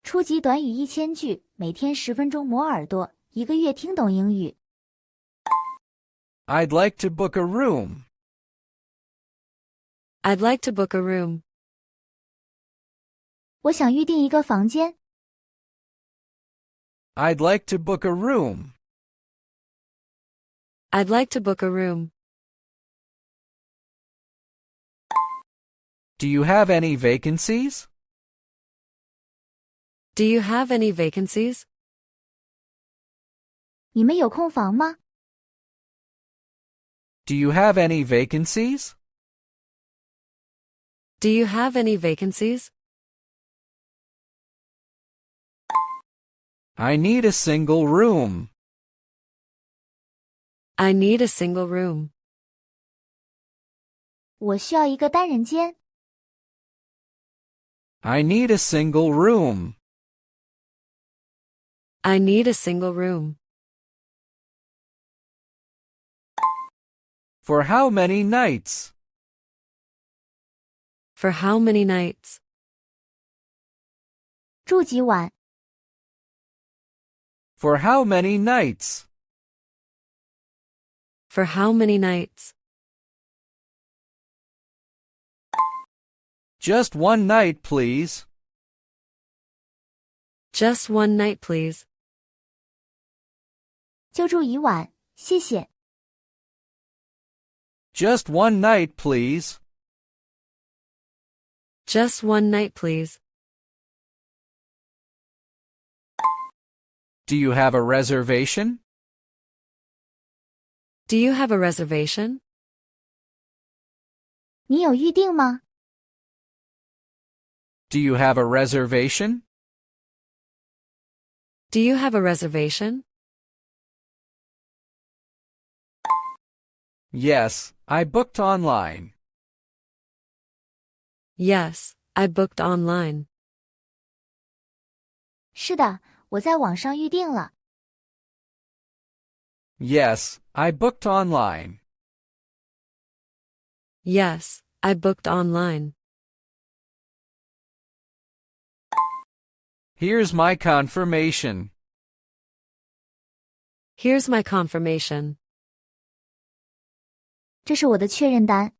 初级短语1000句，每天10分钟磨耳朵，一个月听懂英语。I'd like to book a room. I'd like to book a room. 我想预订一个房间。I'd like to book a room. I'd like to book a room. Do you have any vacancies? Do you have any vacancies? 你们有空房吗？ Do you have any vacancies? Do you have any vacancies? I need a single room. I need a single room. 我需要一个单人间。I need a single room. I need a single room. For how many nights? For how many nights? 住几晚？ For how many nights? For how many nights? Just one night, please. Just one night, please. 就住一晚，谢谢。Just one night, please. Just one night, please. Do you have a reservation? Do you have a reservation? 你有预订吗？ Do you have a reservation? Do you have a reservation? Yes, I booked online. Yes, I booked online. 是的，我在网上预订了。 Yes, I booked online. Yes, I booked online. Here's my confirmation. Here's my confirmation. 这是我的确认单。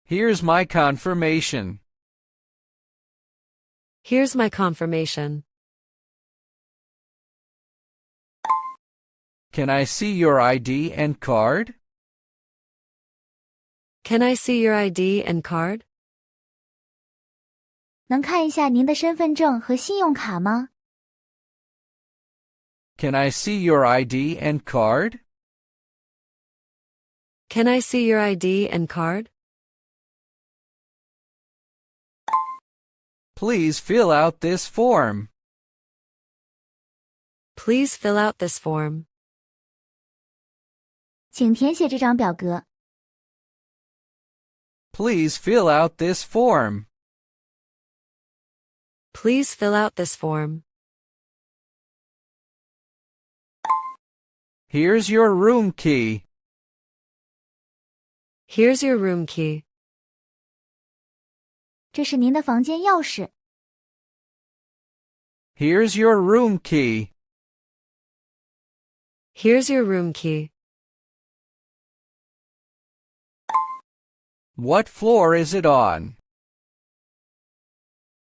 Here's my confirmation. Here's my confirmation. Can I see your ID and card? Can I see your ID and card? 能看一下您的身份证和信用卡吗？ Can I see your ID and card? Can I see your ID and card? Please fill out this form. Please fill out this form. 请填写这张表格。 Please fill out this form. Please fill out this form. Here's your room key. Here's your room key. 这是您的房间钥匙。 Here's your room key. Here's your room key. What floor is it on?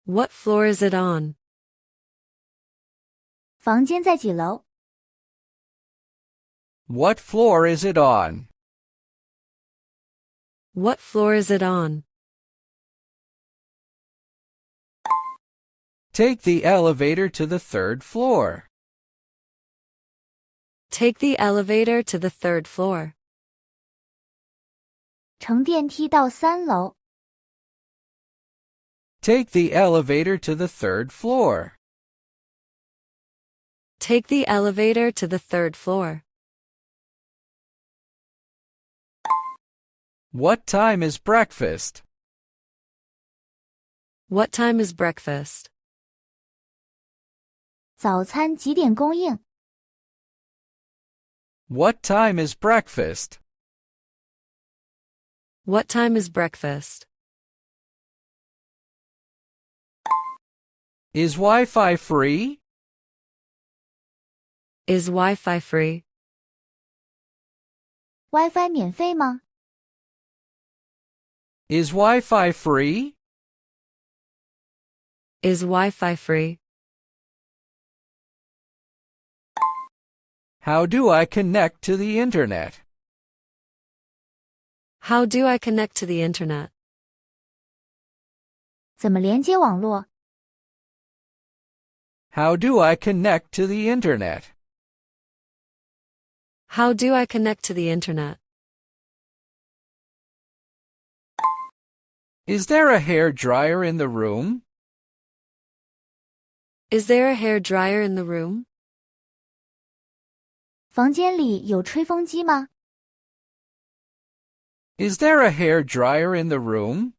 What floor is it on? 房间在几楼？ What floor is it on? What floor is it on? Take the elevator to the third floor. Take the elevator to the third floor. 乘电梯到3楼。 Take the elevator to the third floor. Take the elevator to the third floor. What time is breakfast? What time is breakfast? 早餐几点供应？ What time is breakfast? What time is breakfast? Is Wi-Fi free? Is Wi-Fi free? WiFi 免费吗？ Is Wi-Fi free? Is Wi-Fi free? How do I connect to the internet? How do I connect to the internet? 怎么连接网络？ How do I connect to the internet? How do I connect to the internet? Is there a hair dryer in the room? Is there a hair dryer in the room? 房间里有吹风机吗？ Is there a hair dryer in the room?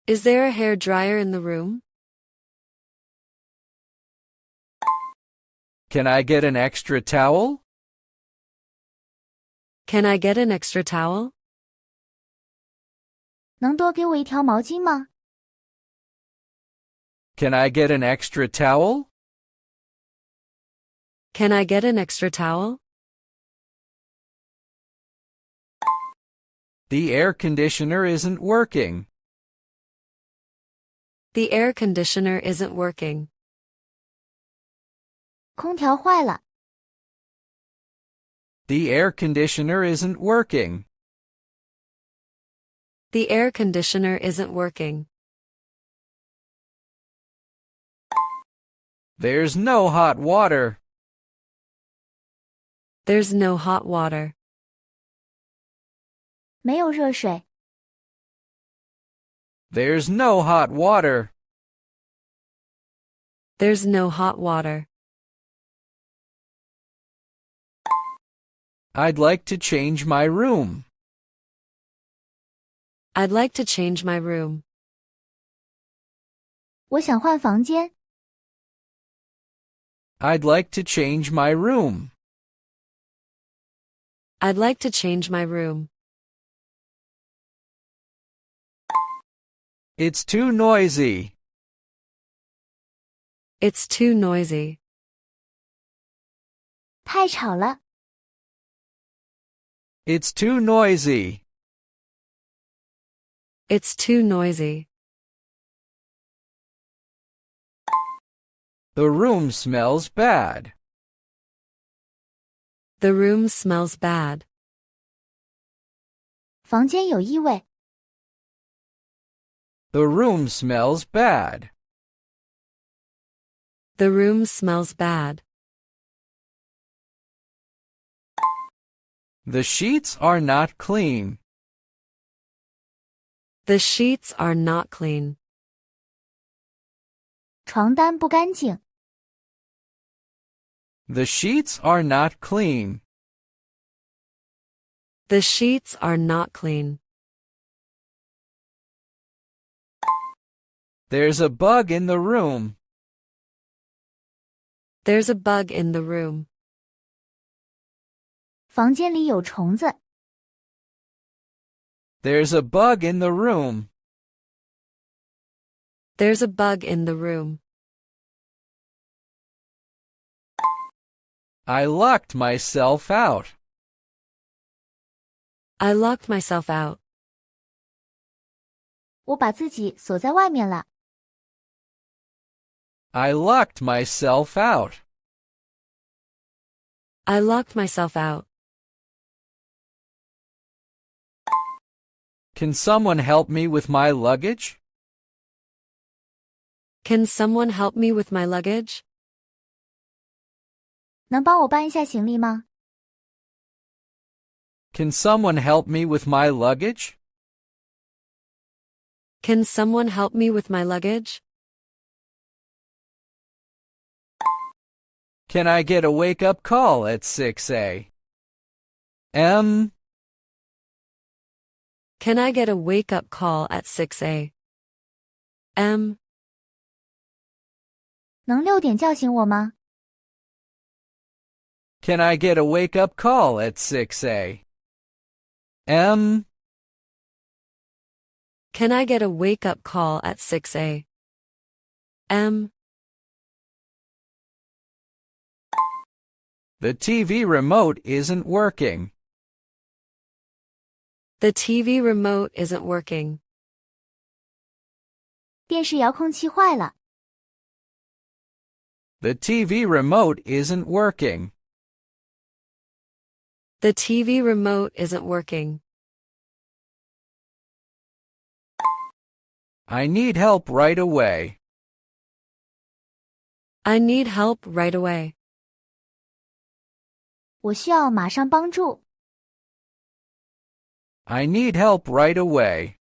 Is there a hair dryer in the room? Can I get an extra towel? Can I get an extra towel? 能多给我一条毛巾吗？ Can I get an extra towel? Can I get an extra towel? The air conditioner isn't working. The air conditioner isn't working. 空调坏了。 The air conditioner isn't working. The air conditioner isn't working. There's no hot water. There's no hot water. 没有热水。 There's no hot water. There's no hot water. I'd like to change my room. I'd like to change my room. 我想换房间。 I'd like to change my room. I'd like to change my room. It's too noisy. It's too noisy. 太吵了。 It's too noisy. It's too noisy. The room smells bad. The room smells bad. 房间有异味。 The room smells bad. The room smells bad. The sheets are not clean. The sheets are not clean. 床单不干净。 The sheets are not clean. The sheets are not clean. There's a bug in the room. There's a bug in the room. 房间里有虫子。 There's a bug in the room. There's a bug in the room. I locked myself out. I locked myself out. 我把自己锁在外面了。 I locked myself out. I locked myself out. Can someone help me with my luggage? Can someone help me with my luggage? 能帮我搬一下行李吗？ Can someone help me with my luggage? Can someone help me with my luggage? Can I get a wake-up call at 6 a.m.? Can I get a wake-up call at 6 a.m.? 能6点叫醒我吗？ Can I get a wake-up call at 6 a.m.? Can I get a wake-up call at 6 a.m.? M. The TV remote isn't working. The TV remote isn't working. 电视遥控器坏了。The TV remote isn't working. The TV remote isn't working. I need help right away. I need help right away. 我需要马上帮助。I need help right away.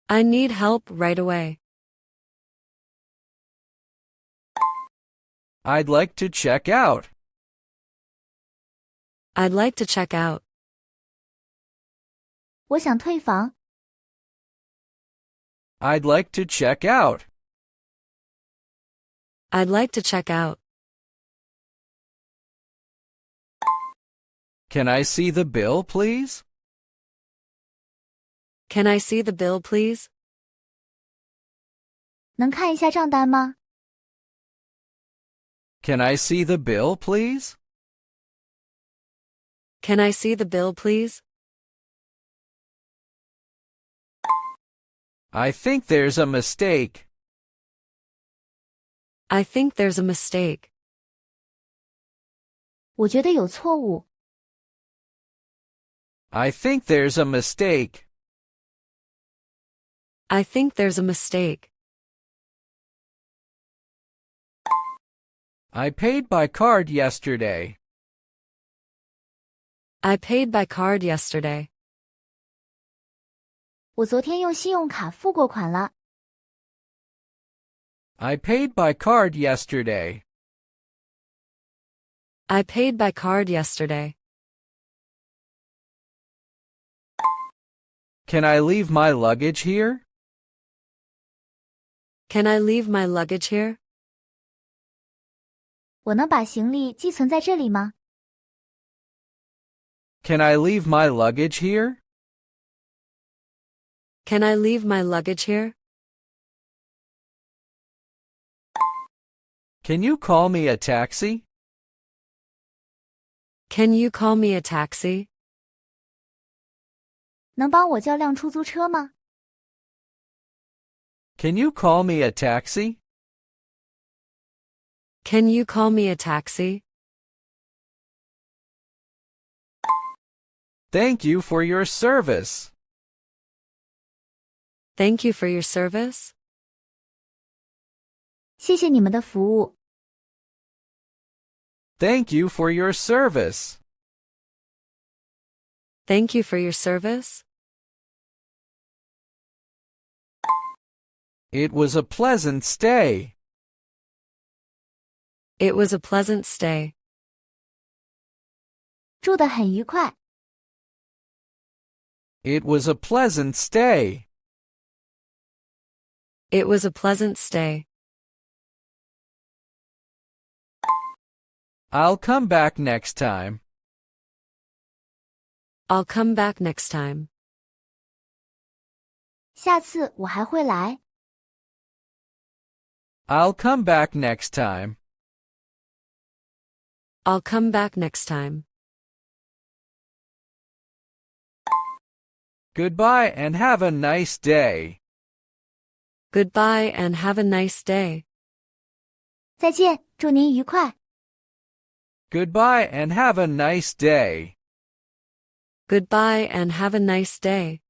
I need help right away. I'd like to check out. I'd like to check out. 我想退房。I'd like to check out. I'd like to check out. Can I see the bill, please? Can I see the bill, please? 能看一下账单吗？ Can I see the bill, please? Can I see the bill, please? I think there's a mistake. I think there's a mistake. 我觉得有错误。I think there's a mistake. I think there's a mistake. I paid by card yesterday. I paid by card yesterday. 我昨天用信用卡付过款了。I paid by card yesterday. I paid by card yesterday. Can I leave my luggage here? Can I leave my luggage here? 我能把行李寄存在这里吗？ Can I leave my luggage here? Can I leave my luggage here? Can you call me a taxi? Can you call me a taxi? 能帮我叫辆出租车吗？ Can you call me a taxi? Can you call me a taxi? Thank you for your service. Thank you for your service. 谢谢你们的服务。 Thank you for your service. Thank you for your service. It was a pleasant stay. It was a pleasant stay. 住得很愉快。 It was a pleasant stay. It was a pleasant stay. I'll come back next time. I'll come back next time. 下次我还会来。 I'll come back next time. I'll come back next time. Goodbye and have a nice day. Goodbye and have a nice day. 再见，祝您愉快。 Goodbye and have a nice day. Goodbye and have a nice day.